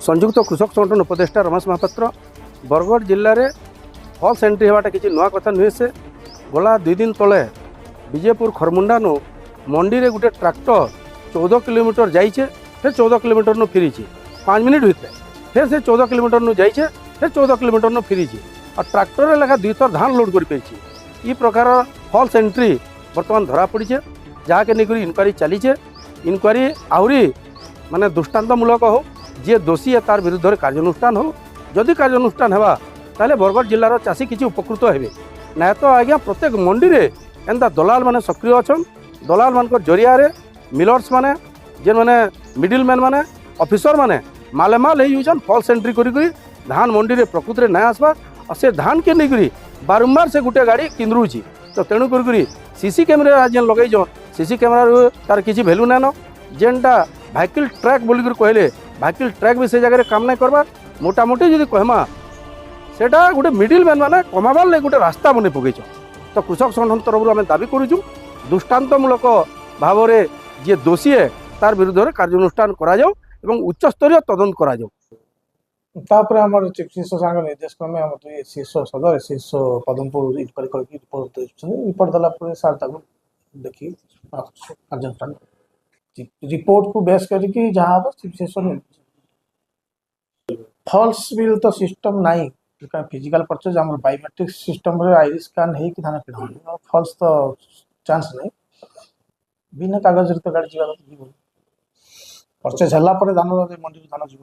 संयुक्त कृषक संगठन उपदेष्टा रमेश महापात्र बरगढ़ जिले में फल्स एंट्री होवाटा किसी नुआ कथा नुहे से गला 2 दिन तले विजयपुर खरमुंडा नु मंडी रे गोटे ट्रैक्टर 14 किलोमीटर जाइए फिर 14 किलोमीटर नु फिरी 5 मिनट भितर फिर से 14 किलोमीटर नु जाइए फिर 14 किलोमीटर नु फिरी और ट्रैक्टर लेखा 2 थर धान लोड कर ई प्रकार फल्स एंट्री बर्तमान धरा पड़ी जहाँके नहीं इनक्वारी चली इनक्वारी आहरी माने दृष्टांतमूलक हो जी दोषी है तार विरुद्ध में कार्यानुष्ठान हो जदि कार्यानुष्ठान होगा ताले बरगढ़ जिलार चाषी किसी उपकृत हेबे ना तो आज्ञा प्रत्येक मंडी रे एंता दलाल माने सक्रिय अच्छन दलाल मान जरिया मिलर्स माने जे माने मिडिल मैन माने ऑफिसर माने मालेमाल होइछन फॉल्स एंट्री करी धान मंडी रे प्रकृत रे ना आसबा और से धान के नहीं बारंबार से गोटे गाड़ी किंद्रुची तो तेणु करी सीसी कैमेरा जेन लगे सीसी कैमेरा तार किसी भैल्यू नान जेनटा भाइकल ट्रैक बोलिक कहले भाइकल ट्रैक भी से जगह काम नहीं करवा मोटामोटी जब कहमा सेटा गोटे मिडिल मैन मैंने कमाबार लगे गोटे रास्ता बन पकईच तो कृषक संगठन तरफ आम दाबी करूँ दृष्टांतमूलक भाव में जी दोषी है तार विरुद्ध में कार्यानुष्ठान करा उच्च स्तरीय तदंत करा तापर हमर चीफ मिनिस्टर सांग निर्देश क्रमे हम तो शीर्ष सदर शीर्ष पदमपुर इंक्वायरी करके रिपोर्ट देछन रिपोर्ट दला पर सार ताको देखि कार्यानुष्ठान रिपोर्ट को बेस करके जहाँ हम चीफ मिनिस्टर फॉल्स बिल तो सिस्टम नहीं फिजिकल परचेज हम बायोमेट्रिक सिस्टम रे आईरिस स्कैन है कि धान किना फॉल्स तो चांस नहीं बिना कागज रे तो गाड़ी जीवा परचेज हला पर धान मंडी धान जीव